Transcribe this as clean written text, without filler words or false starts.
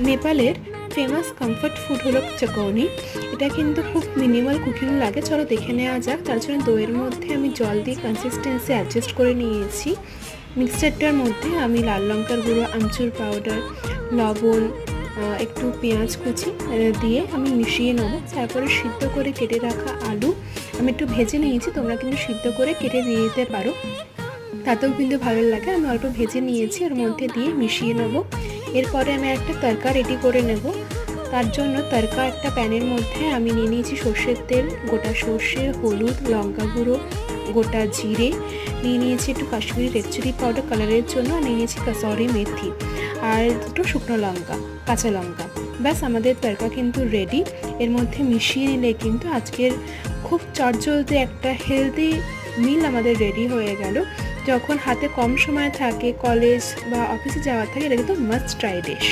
নেপালের famous comfort food হলো চাকৌনি। এটা কিন্তু খুব মিনিমাল কুকিং লাগে। চলো দেখে নেওয়া যাক। তার জন্য দইয়ের মধ্যে আমি জল দিয়ে কনসিস্টেন্সি অ্যাডজাস্ট করে নিয়েছি। মিক্সচারটার মধ্যে আমি লাল লঙ্কার গুঁড়ো, আমচুর পাউডার, লবণ, একটু পেঁয়াজ কুচি দিয়ে আমি মিশিয়ে নেব। তারপরে সিদ্ধ করে কেটে রাখা আলু আমি একটু ভেজে নিয়েছি, তোমরা কিন্তু সিদ্ধ করে কেটে দিয়ে দিতে পারো, তাতেও কিন্তু ভালো লাগে। আমি অল্প ভেজে নিয়েছি, ওর মধ্যে দিয়ে মিশিয়ে নেব। এরপরে আমি একটা তড়কা রেডি করে নেব। তার জন্য তড়কা একটা প্যানের মধ্যে আমি নিয়ে নিয়েছি সর্ষের তেল, গোটা সর্ষে, হলুদ, লঙ্কা গুঁড়ো, গোটা জিরে, নিয়ে নিয়েছি একটু কাশ্মীরি রেড চিলি পাউডার কালারের জন্য, নিয়ে নিয়েছি কাসুরি মেথি আর দুটো শুকনো লঙ্কা, কাঁচা লঙ্কা। ব্যাস আমাদের তড়কা কিন্তু রেডি। এর মধ্যে মিশিয়ে নিলে কিন্তু আজকের খুব চটজলদি একটা হেলদি মিল আমাদের রেডি হয়ে গেল। যখন হাতে কম সময় থাকে, কলেজ বা অফিসে যাওয়ার থাকে, এটা কিন্তু মাস্ট ট্রাই ডিশ।